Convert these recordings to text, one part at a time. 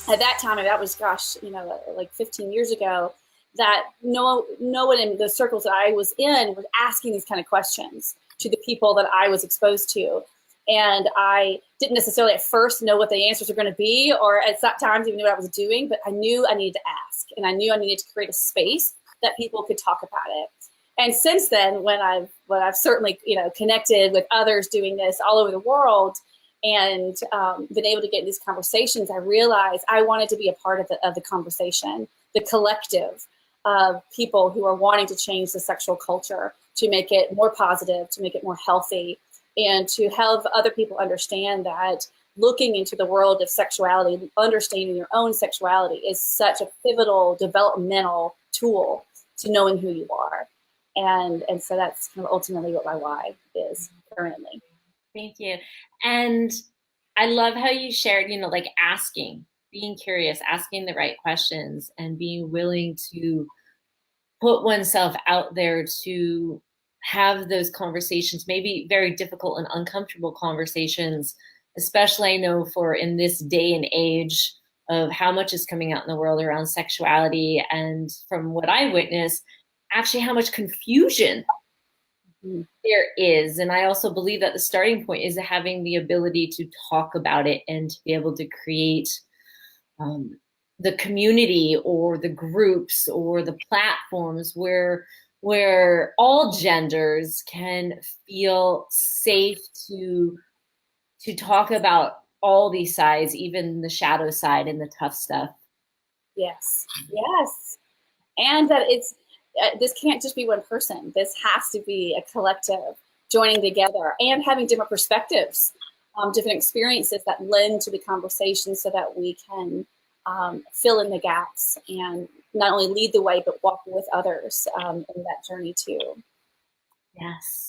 at that time, and that was, gosh, like 15 years ago, that no one in the circles that I was in was asking these kind of questions to the people that I was exposed to. And I didn't necessarily at first know what the answers were going to be, or at times even knew what I was doing, but I knew I needed to ask, and I knew I needed to create a space that people could talk about it. And since then, when I've certainly connected with others doing this all over the world, and been able to get in these conversations, I realized I wanted to be a part of the conversation, the collective of people who are wanting to change the sexual culture, to make it more positive, to make it more healthy, and to have other people understand that looking into the world of sexuality, understanding your own sexuality, is such a pivotal developmental tool to knowing who you are. And so that's kind of ultimately what my why is currently. Thank you. And I love how you shared, like asking, being curious, asking the right questions, and being willing to put oneself out there to have those conversations, maybe very difficult and uncomfortable conversations, especially I know for in this day and age of how much is coming out in the world around sexuality, and from what I witness, actually how much confusion there is. And I also believe that the starting point is having the ability to talk about it and to be able to create the community or the groups or the platforms where all genders can feel safe to talk about all these sides, even the shadow side and the tough stuff. Yes. And that this can't just be one person. This has to be a collective joining together and having different perspectives, different experiences that lend to the conversation, so that we can fill in the gaps and not only lead the way, but walk with others in that journey too.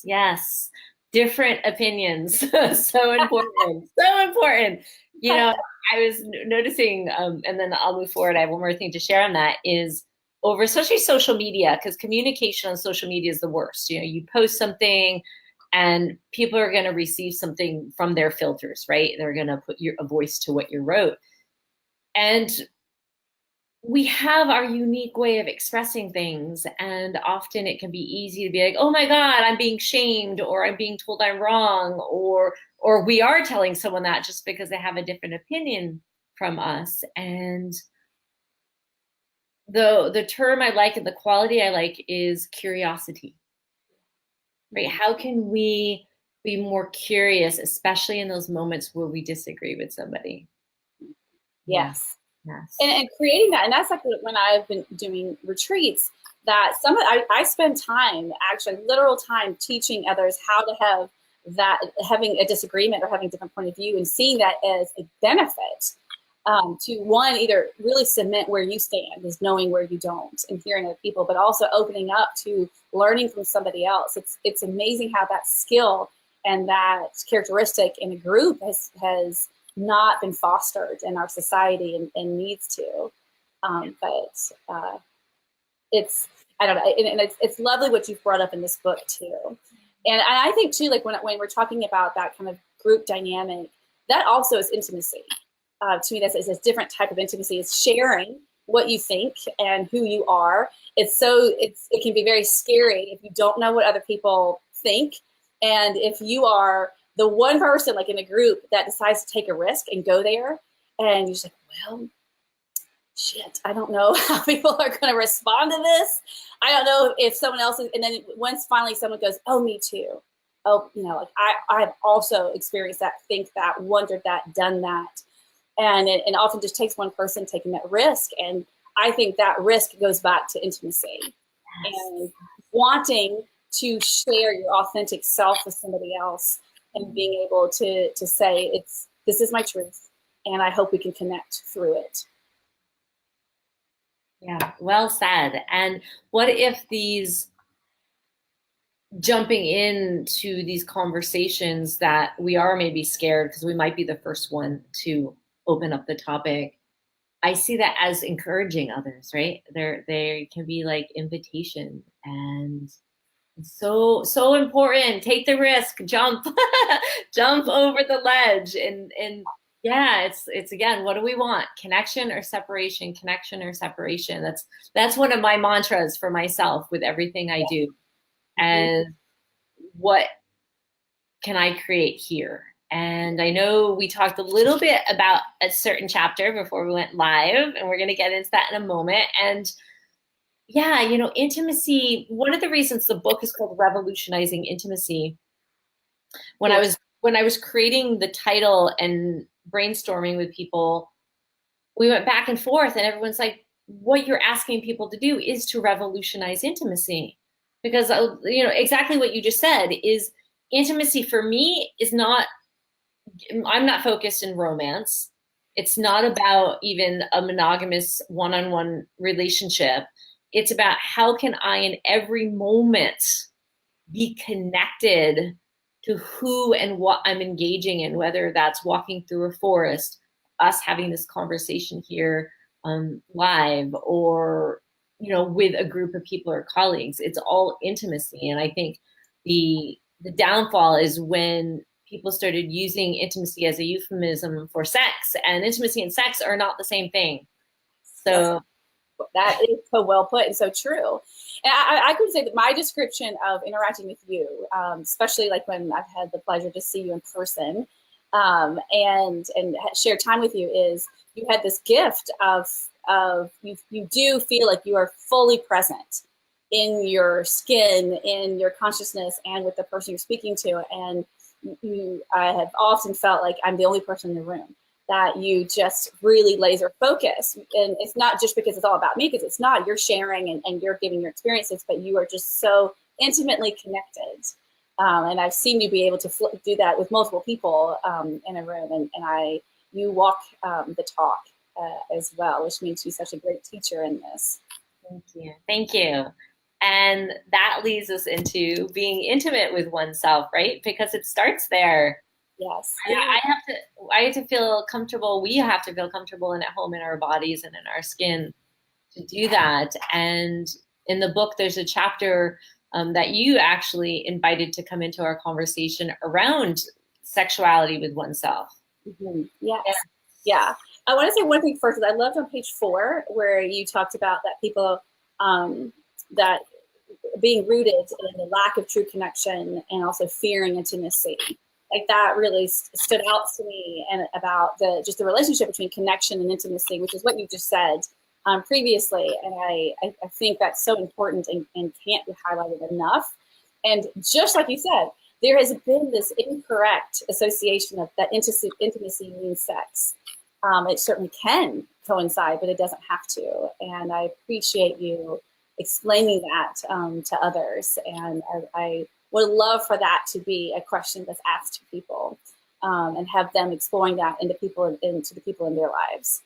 Yes. Different opinions. So important. So important. I was noticing, and then I'll move forward. I have one more thing to share on that, is over especially social media, because communication on social media is the worst. You post something and people are going to receive something from their filters, right? They're going to put a voice to what you wrote. And we have our unique way of expressing things, and often it can be easy to be like, oh my God, I'm being shamed, or I'm being told I'm wrong, or we are telling someone that just because they have a different opinion from us. And the term I like and the quality I like is curiosity, right? How can we be more curious, especially in those moments where we disagree with somebody? Yes. And creating that, and that's like when I've been doing retreats, that I spend time, actually literal time, teaching others how to have that, having a disagreement or having a different point of view, and seeing that as a benefit to one, either really cement where you stand, is knowing where you don't and hearing other people, but also opening up to learning from somebody else. It's amazing how that skill and that characteristic in a group has not been fostered in our society and needs to. But it's, I don't know, and it's lovely what you've brought up in this book too. And I think too, like when we're talking about that kind of group dynamic, that also is intimacy. To me, that's a different type of intimacy. It's sharing what you think and who you are. It can be very scary if you don't know what other people think, and if you are the one person, like in a group, that decides to take a risk and go there, and you're just like, well, shit, I don't know how people are going to respond to this. I don't know if someone else is, and then once finally someone goes, oh, me too. Oh, like I've also experienced that, think that, wondered that, done that. And it often just takes one person taking that risk. And I think that risk goes back to intimacy. Yes. And wanting to share your authentic self with somebody else, and being able to say, this is my truth, and I hope we can connect through it. Yeah, well said. And what if these jumping into these conversations that we are maybe scared because we might be the first one to open up the topic, I see that as encouraging others, right? They can be like invitation, and so important. Take the risk, jump, jump over the ledge, and Yeah, it's again, what do we want? Connection or separation? Connection or separation? That's one of my mantras for myself with everything I do. Mhm. And what can I create here? And I know we talked a little bit about a certain chapter before we went live, and we're going to get into that in a moment. And yeah, intimacy, one of the reasons the book is called Revolutionizing Intimacy, when I Yeah. was when I was creating the title and brainstorming with people, we went back and forth, and everyone's like, what you're asking people to do is to revolutionize intimacy. Because, exactly what you just said is intimacy for me is not, I'm not focused in romance. It's not about even a monogamous one-on-one relationship. It's about how can I, in every moment, be connected to who and what I'm engaging in, whether that's walking through a forest, us having this conversation here live, or with a group of people or colleagues. It's all intimacy, and I think the downfall is when people started using intimacy as a euphemism for sex, and intimacy and sex are not the same thing. Yes. So That is so well put and so true. And I could say that my description of interacting with you, especially like when I've had the pleasure to see you in person, and share time with you, is you had this gift of you do feel like you are fully present in your skin, in your consciousness, and with the person you're speaking to. And I have often felt like I'm the only person in the room, that you just really laser focus. And it's not just because it's all about me, because it's not. You're sharing and you're giving your experiences, but you are just so intimately connected. And I've seen you be able to do that with multiple people in a room. And you walk the talk as well, which makes you such a great teacher in this. thank you. Thank you. And that leads us into being intimate with oneself, right? Because it starts there. Yes. I have to feel comfortable. We have to feel comfortable and at home in our bodies and in our skin to do that. And in the book, there's a chapter that you actually invited to come into our conversation around sexuality with oneself. Mm-hmm. Yes. Yeah. I want to say one thing first. I loved on page 4 where you talked about that people that being rooted in the lack of true connection and also fearing intimacy. Like that really stood out to me, and about the relationship between connection and intimacy, which is what you just said previously. And I think that's so important and can't be highlighted enough. And just like you said, there has been this incorrect association of that intimacy means sex. It certainly can coincide, but it doesn't have to. And I appreciate you explaining that to others. And I would love for that to be a question that's asked to people, and have them exploring that into the people in their lives.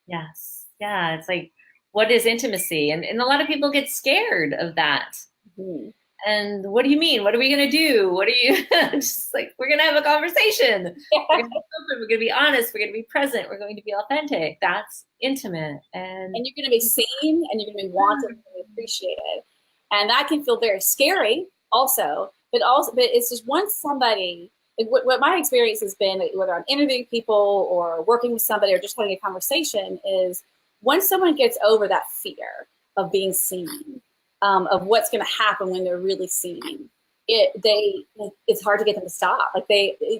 Yes. Yeah. It's like, what is intimacy? And a lot of people get scared of that. Mm-hmm. And what do you mean? What are we going to do? What are you just like, we're going to have a conversation. We're going to be open. We're going to be honest. We're going to be present. We're going to be authentic. That's intimate. And you're going to be seen, and you're going to be wanted and appreciated. And that can feel very scary also, but it's just once somebody, like what my experience has been, whether I'm interviewing people or working with somebody or just having a conversation, is once someone gets over that fear of being seen, of what's going to happen when they're really seen, it's hard to get them to stop. Like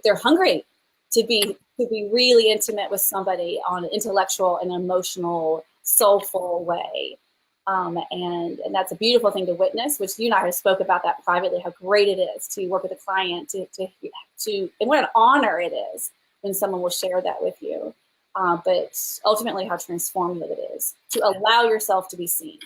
they're hungry to be really intimate with somebody on an intellectual and emotional, soulful way. And that's a beautiful thing to witness, which you and I have spoke about that privately, how great it is to work with a client and what an honor it is when someone will share that with you. But ultimately how transformative it is to allow yourself to be seen.